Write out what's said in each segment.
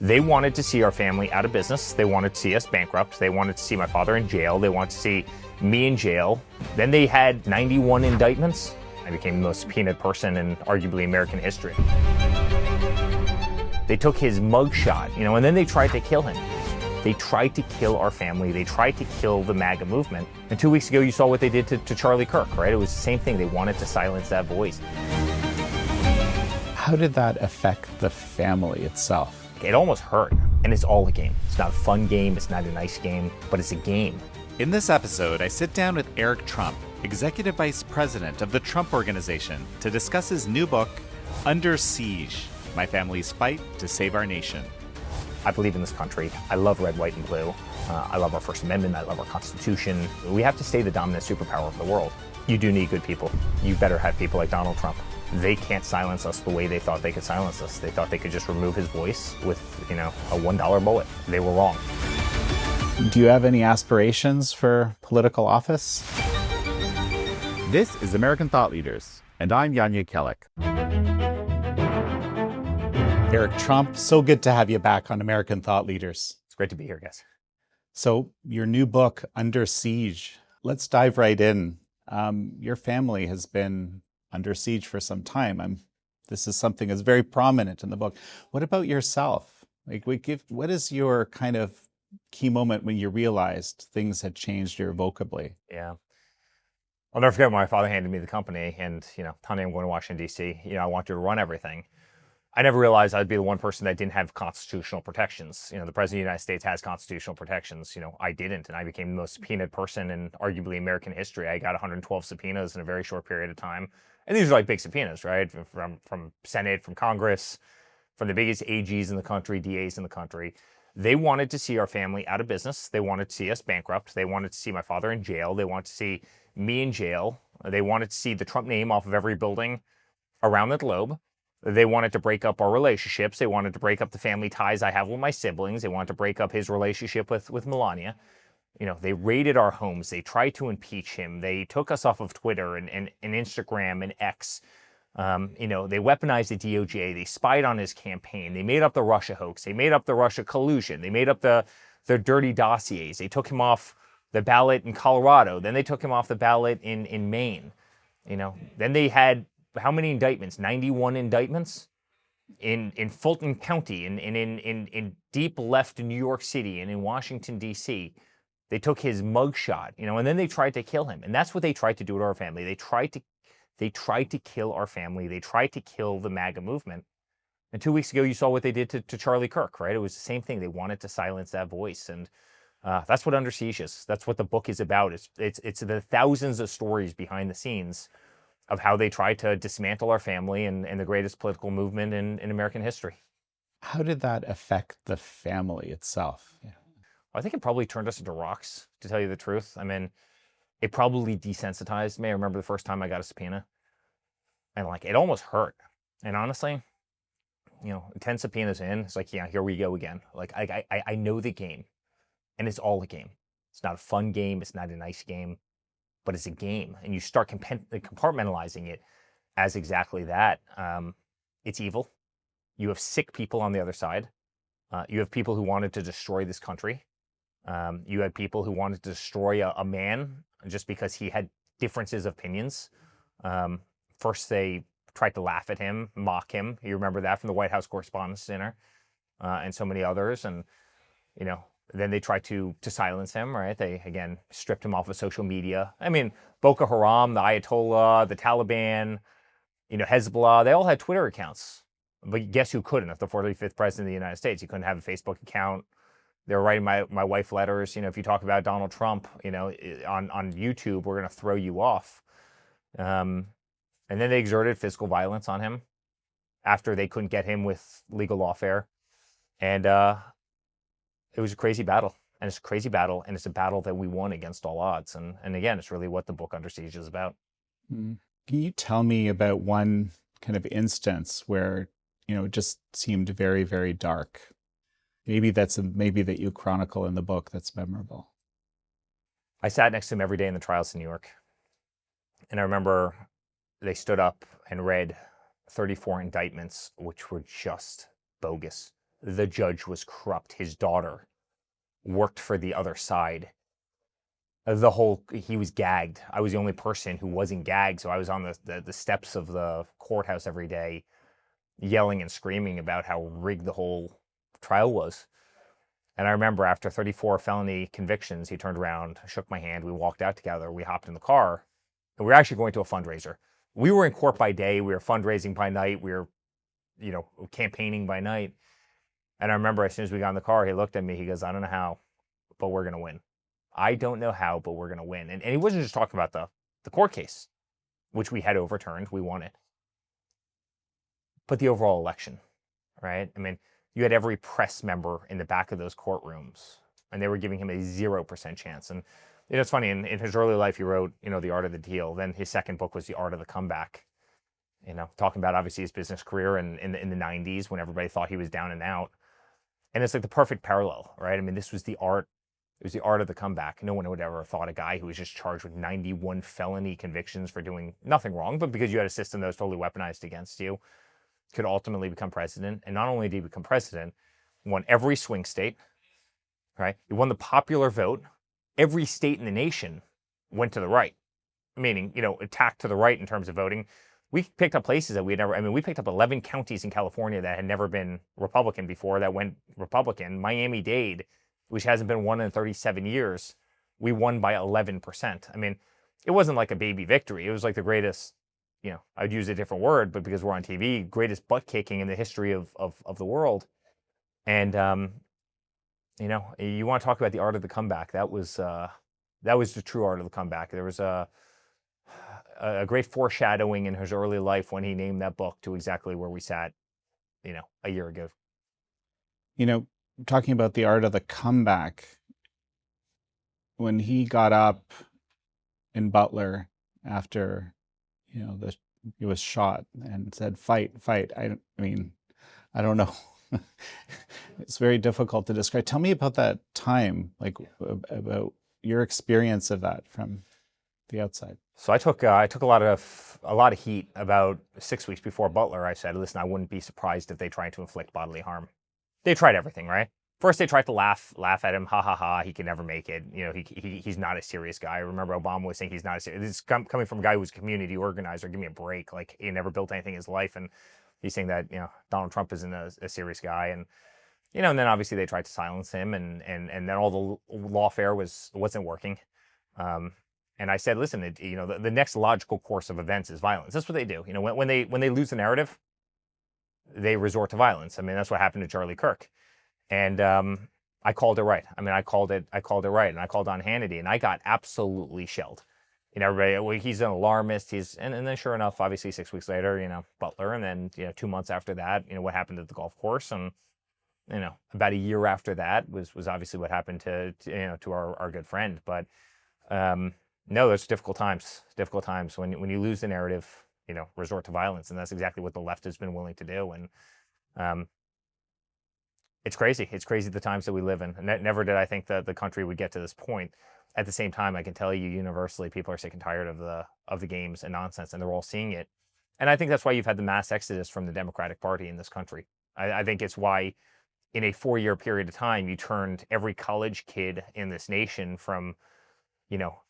They wanted to see our family out of business. They wanted to see us bankrupt. They wanted to see my father in jail. They wanted to see me in jail. Then they had 91 indictments. I became the most subpoenaed person in arguably American history. They took his mugshot, and then they tried to kill him. They tried to kill our family. They tried to kill the MAGA movement. And 2 weeks ago, you saw what they did to Charlie Kirk, right? It was the same thing. They wanted to silence that voice. How did that affect the family itself? It almost hurt, and it's all a game. It's not a fun game, it's not a nice game, but it's a game. In this episode, I sit down with Eric Trump, Executive Vice President of the Trump Organization, to discuss his new book, Under Siege: My Family's Fight to Save Our Nation. I believe in this country. I love red, white, and blue. I love our First Amendment. I love our Constitution. We have to stay the dominant superpower of the world. You do need good people. You better have people like Donald Trump. They can't silence us the way they thought they could silence us. They thought they could just remove his voice with, a $1 bullet. They were wrong. Do you have any aspirations for political office? This is American Thought Leaders, and I'm Yanya Kellick. Eric Trump, so good to have you back on American Thought Leaders. It's great to be here, guys. So your new book, Under Siege, let's dive right in. Your family has been under siege for some time. This is something that's very prominent in the book. What about yourself? What is your kind of key moment when you realized things had changed irrevocably? Yeah. I'll never forget when my father handed me the company and, Tony, I'm going to Washington, D.C. I want you to run everything. I never realized I'd be the one person that didn't have constitutional protections. The President of the United States has constitutional protections. I didn't, and I became the most subpoenaed person in arguably American history. I got 112 subpoenas in a very short period of time. And these are like big subpoenas, right? From Senate, from Congress, from the biggest AGs in the country, DAs in the country. They wanted to see our family out of business. They wanted to see us bankrupt. They wanted to see my father in jail. They wanted to see me in jail. They wanted to see the Trump name off of every building around the globe. They wanted to break up our relationships. They wanted to break up the family ties I have with my siblings. They wanted to break up his relationship with Melania. They raided our homes. They tried to impeach him. They took us off of Twitter and Instagram and X. They weaponized the DOJ. They spied on his campaign. They made up the Russia hoax. They made up the Russia collusion. They made up their dirty dossiers. They took him off the ballot in Colorado. Then they took him off the ballot in Maine. Then they had how many indictments? 91 indictments in Fulton County, in deep left New York City, and in Washington, D.C. They took his mugshot, and then they tried to kill him. And that's what they tried to do to our family. They tried to kill our family. They tried to kill the MAGA movement. And 2 weeks ago, you saw what they did to Charlie Kirk, right? It was the same thing. They wanted to silence that voice. And that's what Under Siege is. That's what the book is about. It's the thousands of stories behind the scenes of how they tried to dismantle our family and the greatest political movement in American history. How did that affect the family itself? Yeah. I think it probably turned us into rocks, to tell you the truth. It probably desensitized me. I remember the first time I got a subpoena, and it almost hurt. And honestly, 10 subpoenas in, it's like, yeah, here we go again. I know the game, and it's all a game. It's not a fun game. It's not a nice game, but it's a game. And you start compartmentalizing it as exactly that. It's evil. You have sick people on the other side. You have people who wanted to destroy this country. You had people who wanted to destroy a man just because he had differences of opinions. First, they tried to laugh at him, mock him. You remember that from the White House Correspondents' Dinner and so many others. And, then they tried to silence him, right? They, again, stripped him off of social media. Boko Haram, the Ayatollah, the Taliban, Hezbollah, they all had Twitter accounts. But guess who couldn't? If the 45th president of the United States, he couldn't have a Facebook account. They were writing my wife letters. If you talk about Donald Trump, on YouTube, we're going to throw you off. And then they exerted physical violence on him after they couldn't get him with legal lawfare. And it was a crazy battle. And it's a crazy battle. And it's a battle that we won against all odds. And again, it's really what the book Under Siege is about. Can you tell me about one kind of instance where it just seemed very, very dark? Maybe that you chronicle in the book that's memorable. I sat next to him every day in the trials in New York. And I remember they stood up and read 34 indictments, which were just bogus. the judge was corrupt. His daughter worked for the other side. He was gagged. I was the only person who wasn't gagged. So I was on the steps of the courthouse every day yelling and screaming about how rigged the whole trial was. And I remember after 34 felony convictions, he turned around, shook my hand. We walked out together. We hopped in the car, and we were actually going to a fundraiser. We were in court by day. We were fundraising by night. We were, campaigning by night. And I remember as soon as we got in the car, he looked at me. He goes, "I don't know how, but we're going to win. I don't know how, but we're going to win." And he wasn't just talking about the court case, which we had overturned. We won it. But the overall election, right? I mean, you had every press member in the back of those courtrooms, and they were giving him a 0% chance. And it's funny, in his early life, he wrote, The Art of the Deal. Then his second book was The Art of the Comeback, talking about obviously his business career in the 90s when everybody thought he was down and out. And it's like the perfect parallel, right? I mean, this was the art. It was the art of the comeback. No one would ever have thought a guy who was just charged with 91 felony convictions for doing nothing wrong, but because you had a system that was totally weaponized against you, could ultimately become president. And not only did he become president, he won every swing state, right? He won the popular vote. Every state in the nation went to the right, meaning, attacked to the right in terms of voting. We picked up places that we had never, we picked up 11 counties in California that had never been Republican before that went Republican. Miami-Dade, which hasn't been won in 37 years, we won by 11%. I mean, it wasn't like a baby victory. It was like the greatest, I'd use a different word, but because we're on TV, greatest butt kicking in the history of the world. And, you want to talk about the art of the comeback. That was the true art of the comeback. There was a great foreshadowing in his early life when he named that book to exactly where we sat, a year ago. Talking about the art of the comeback, when he got up in Butler after, he was shot and said, fight. I don't know. It's very difficult to describe. Tell me about that time, about your experience of that from the outside. So I took a lot of heat about 6 weeks before Butler. I said, listen, I wouldn't be surprised if they tried to inflict bodily harm. They tried everything, right? First, they tried to laugh at him. Ha ha ha! He can never make it. He's not a serious guy. I remember Obama was saying he's not a serious. This is coming from a guy who was a community organizer. Give me a break. Like, he never built anything in his life, and he's saying that Donald Trump isn't a serious guy. And and then obviously they tried to silence him, and then all the lawfare wasn't working. And I said, listen, the next logical course of events is violence. That's what they do. When they lose the narrative, they resort to violence. I mean, that's what happened to Charlie Kirk. And I called it right. I called it right. And I called on Hannity, and I got absolutely shelled. Everybody, well, he's an alarmist. And then sure enough, obviously 6 weeks later, Butler. And then, 2 months after that, what happened at the golf course. And, about a year after that was obviously what happened to our good friend. But no, there's difficult times when you lose the narrative, resort to violence. And that's exactly what the left has been willing to do. And it's crazy. It's crazy the times that we live in. And never did I think that the country would get to this point. At the same time, I can tell you universally, people are sick and tired of the games and nonsense, and they're all seeing it. And I think that's why you've had the mass exodus from the Democratic Party in this country. I think it's why in a 4-year period of time, you turned every college kid in this nation from,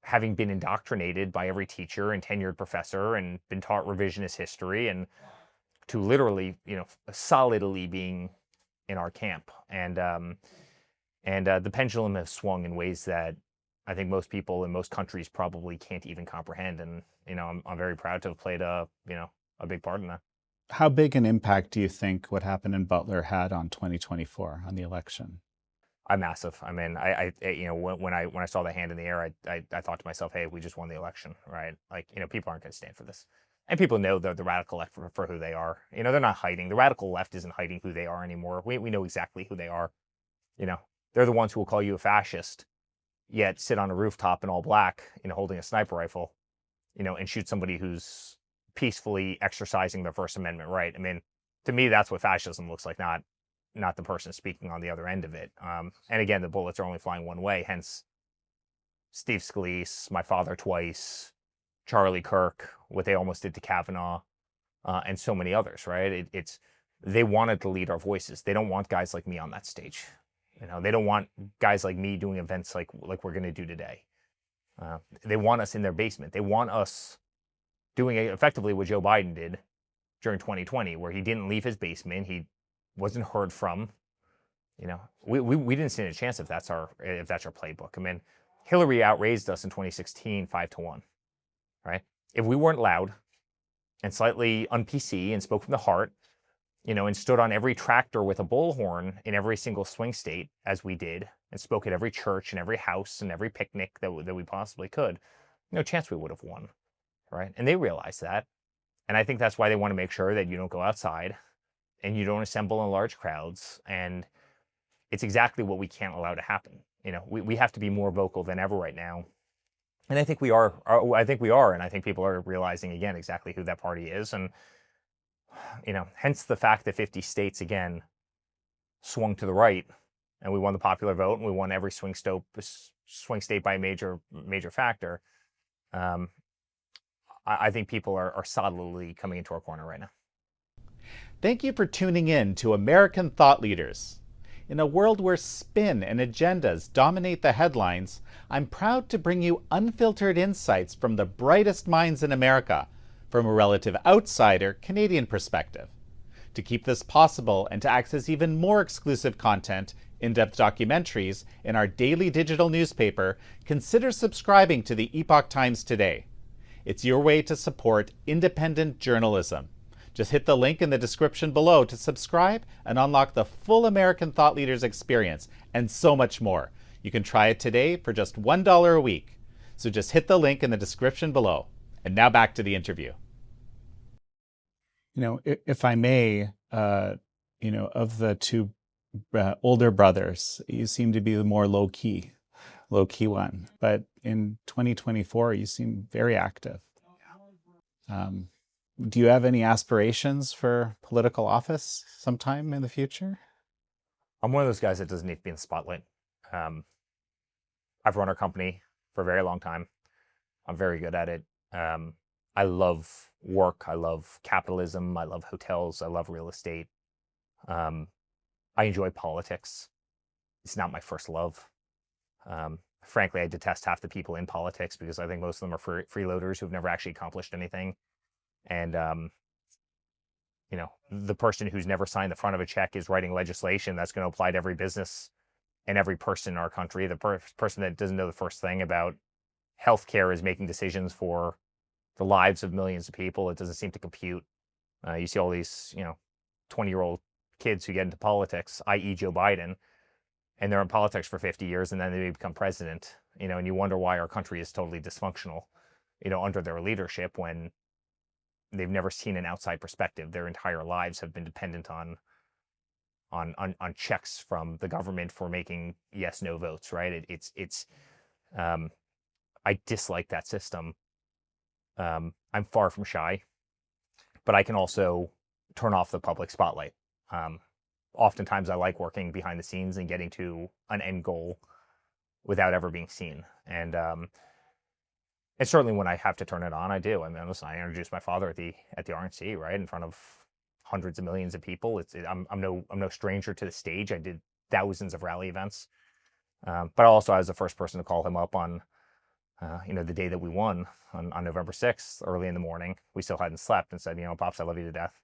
having been indoctrinated by every teacher and tenured professor and been taught revisionist history, and to literally, solidly being in our camp. And the pendulum has swung in ways that I think most people in most countries probably can't even comprehend. And, I'm very proud to have played a big part in that. How big an impact do you think what happened in Butler had on 2024, on the election? Massive. When I saw the hand in the air, I thought to myself, hey, we just won the election, right? Like, people aren't going to stand for this. And people know the radical left for who they are. They're not hiding. The radical left isn't hiding who they are anymore. We know exactly who they are. They're the ones who will call you a fascist, yet sit on a rooftop in all black, holding a sniper rifle, and shoot somebody who's peacefully exercising their First Amendment right. To me, that's what fascism looks like, not the person speaking on the other end of it. And again, the bullets are only flying one way, hence Steve Scalise, my father twice, Charlie Kirk, what they almost did to Kavanaugh, and so many others, right? It's they wanted to lead our voices. They don't want guys like me on that stage. They don't want guys like me doing events like we're going to do today. They want us in their basement. They want us doing effectively what Joe Biden did during 2020, where he didn't leave his basement. He wasn't heard from. We didn't stand a chance if that's our playbook. I mean, Hillary outraised us in 2016, 5-1, right? If we weren't loud and slightly un-PC and spoke from the heart, and stood on every tractor with a bullhorn in every single swing state, as we did, and spoke at every church and every house and every picnic that we possibly could, no chance we would have won, right? And they realize that. And I think that's why they want to make sure that you don't go outside and you don't assemble in large crowds. And it's exactly what we can't allow to happen. We have to be more vocal than ever right now. And I think we are. And I think people are realizing, again, exactly who that party is. And, hence the fact that 50 states, again, swung to the right, and we won the popular vote, and we won every swing state by a major factor. I think people are solidly coming into our corner right now. Thank you for tuning in to American Thought Leaders. In a world where spin and agendas dominate the headlines, I'm proud to bring you unfiltered insights from the brightest minds in America, from a relative outsider Canadian perspective. To keep this possible and to access even more exclusive content, in-depth documentaries, in our daily digital newspaper, consider subscribing to the Epoch Times today. It's your way to support independent journalism. Just hit the link in the description below to subscribe and unlock the full American Thought Leaders experience and so much more. You can try it today for just $1 a week. So just hit the link in the description below. And now back to the interview. If I may, of the two older brothers, you seem to be the more low-key one. But in 2024, you seem very active. Do you have any aspirations for political office sometime in the future? I'm one of those guys that doesn't need to be in the spotlight. I've run our company for a very long time. I'm very good at it. I love work. I love capitalism. I love hotels. I love real estate. I enjoy politics. It's not my first love. Frankly, I detest half the people in politics because I think most of them are freeloaders who've never actually accomplished anything. And, the person who's never signed the front of a check is writing legislation that's going to apply to every business and every person in our country. The person that doesn't know the first thing about healthcare is making decisions for the lives of millions of people. It doesn't seem to compute. You see all these, 20-year-old kids who get into politics, i.e. Joe Biden, and they're in politics for 50 years and then they become president, and you wonder why our country is totally dysfunctional, under their leadership when they've never seen an outside perspective. Their entire lives have been dependent on checks from the government for making yes/no votes, right? I dislike that system. I'm far from shy, but I can also turn off the public spotlight. Oftentimes I like working behind the scenes and getting to an end goal without ever being seen. And certainly when I have to turn it on, I do. I mean, listen, I introduced my father at the RNC, right, in front of hundreds of millions of people. I'm no stranger to the stage. I did thousands of rally events, but also I was the first person to call him up on, the day that we won on November 6th, early in the morning. We still hadn't slept, and said, Pops, I love you to death.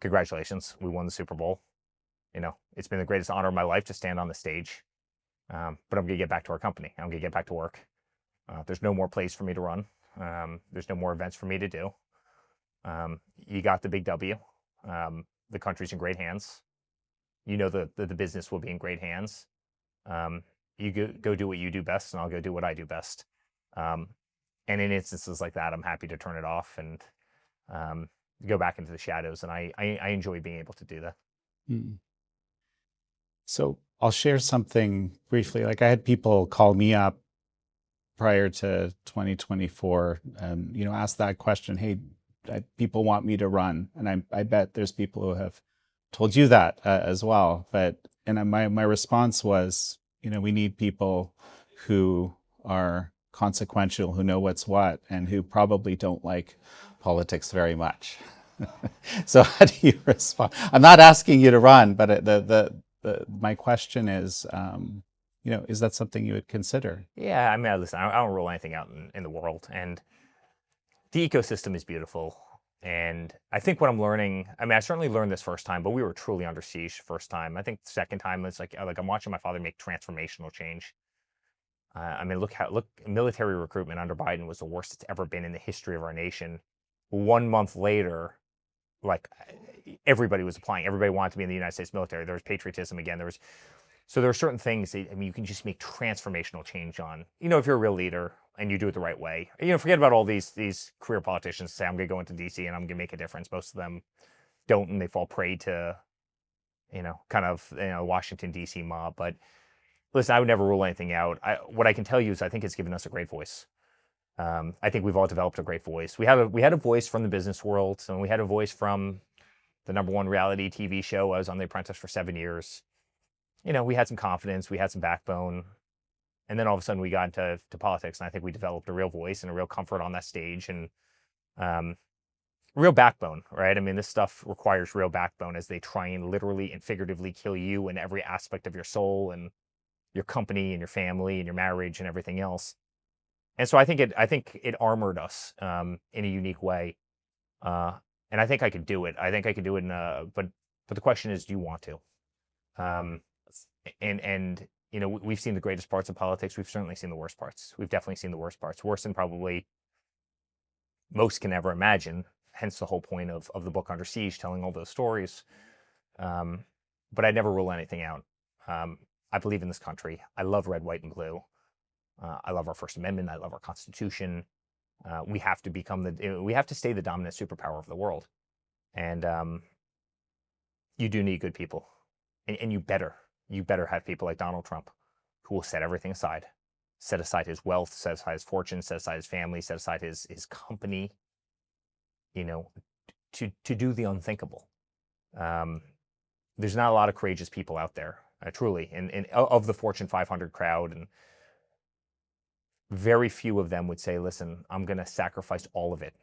Congratulations, we won the Super Bowl. It's been the greatest honor of my life to stand on the stage. But I'm going to get back to our company. I'm going to get back to work. There's no more plays for me to run. There's no more events for me to do. You got the big W. The country's in great hands. The business will be in great hands. You go do what you do best, and I'll go do what I do best. And in instances like that, I'm happy to turn it off and go back into the shadows. And I enjoy being able to do that. Mm. So I'll share something briefly. Like, I had people call me up prior to 2024 and, ask that question, hey, people want me to run. And I bet there's people who have told you that as well. And my response was, we need people who are consequential, who know what's what, and who probably don't like politics very much. So how do you respond? I'm not asking you to run, but my question is, is that something you would consider? Yeah, I mean, listen, I don't rule anything out in the world, and the ecosystem is beautiful. And I think what I'm learning, I mean, I certainly learned this first time, but we were truly under siege first time. I think the second time it's like I'm watching my father make transformational change. I mean, look, military recruitment under Biden was the worst it's ever been in the history of our nation. 1 month later, like everybody was applying. Everybody wanted to be in the United States military. There was patriotism again. So there are certain things that, I mean, you can just make transformational change on. If you're a real leader and you do it the right way. Forget about all these career politicians say, I'm going to go into DC and I'm going to make a difference. Most of them don't, and they fall prey to, Washington DC mob. But listen, I would never rule anything out. What I can tell you is I think it's given us a great voice. I think we've all developed a great voice. We had a voice from the business world, and we had a voice from the #1 reality TV show. I was on The Apprentice for 7 years. We had some confidence, we had some backbone, and then all of a sudden we got into politics, and I think we developed a real voice and a real comfort on that stage, and real backbone, right? I mean, this stuff requires real backbone as they try and literally and figuratively kill you in every aspect of your soul and your company and your family and your marriage and everything else. And so I think it armored us in a unique way, and I think I could do it. I think I could do it but the question is, do you want to? And we've seen the greatest parts of politics. We've certainly seen the worst parts. We've definitely seen the worst parts, worse than probably most can ever imagine. Hence the whole point of the book Under Siege, telling all those stories. But I never rule anything out. I believe in this country. I love red, white, and blue. I love our First Amendment. I love our Constitution. We have to stay the dominant superpower of the world. And you do need good people, and you better have people like Donald Trump, who will set everything aside, set aside his wealth, set aside his fortune, set aside his family, set aside his company, to do the unthinkable. There's not a lot of courageous people out there, truly, and of the Fortune 500 crowd, and very few of them would say, listen, I'm going to sacrifice all of it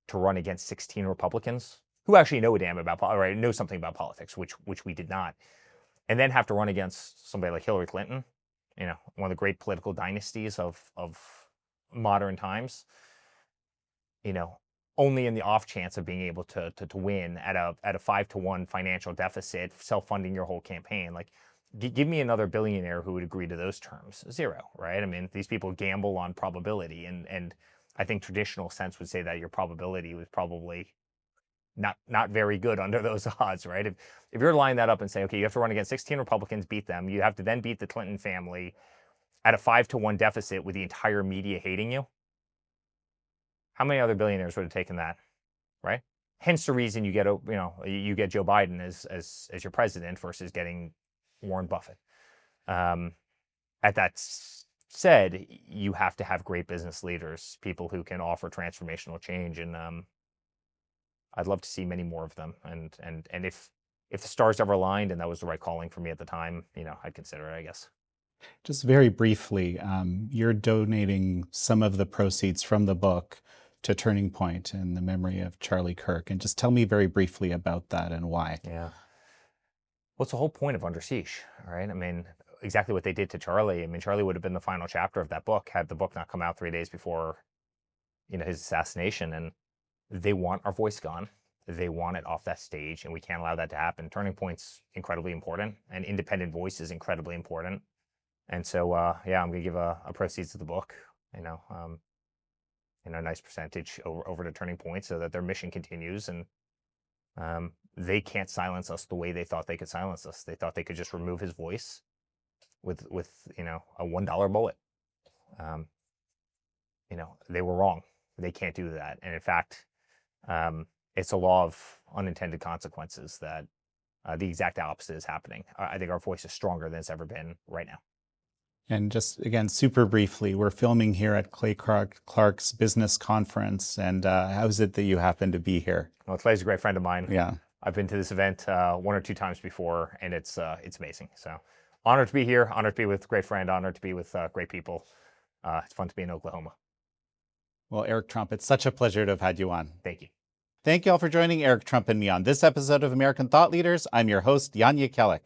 to run against 16 Republicans who actually know a damn about, right, know something about politics, which we did not, and then have to run against somebody like Hillary Clinton, one of the great political dynasties of modern times, only in the off chance of being able to win at a 5-to-1 financial deficit, self-funding your whole campaign. Like, give me another billionaire who would agree to those terms. Zero, right? I mean, these people gamble on probability, and I think traditional sense would say that your probability was probably not very good under those odds, right? If you're lining that up and say, okay, you have to run against 16 Republicans, beat them, you have to then beat the Clinton family at a 5-to-1 deficit with the entire media hating you. How many other billionaires would have taken that, right? Hence the reason you get Joe Biden as your president versus getting Warren Buffett. At that said, you have to have great business leaders, people who can offer transformational change, and I'd love to see many more of them. And if the stars ever aligned and that was the right calling for me at the time, I'd consider it, I guess. Just very briefly, you're donating some of the proceeds from the book to Turning Point in the memory of Charlie Kirk. And just tell me very briefly about that and why. Yeah. Well, it's the whole point of Under Siege, right? I mean, exactly what they did to Charlie. I mean, Charlie would have been the final chapter of that book had the book not come out 3 days before, his assassination. And they want our voice gone. They want it off that stage, and we can't allow that to happen. Turning Point's incredibly important, and independent voice is incredibly important. And so, I'm going to give a proceeds of the book, a nice percentage over to Turning Point so that their mission continues. And they can't silence us the way they thought they could silence us. They thought they could just remove his voice with a $1 bullet. They were wrong. They can't do that. And in fact, it's a law of unintended consequences that the exact opposite is happening. I think our voice is stronger than it's ever been right now. And just, again, super briefly, we're filming here at Clay Clark's business conference. And how is it that you happen to be here? Well, Clay's a great friend of mine. Yeah. I've been to this event 1 or 2 times before, and it's amazing. So honored to be here, honored to be with a great friend, honored to be with great people. It's fun to be in Oklahoma. Well, Eric Trump, it's such a pleasure to have had you on. Thank you. Thank you all for joining Eric Trump and me on this episode of American Thought Leaders. I'm your host, Jan Jekielek.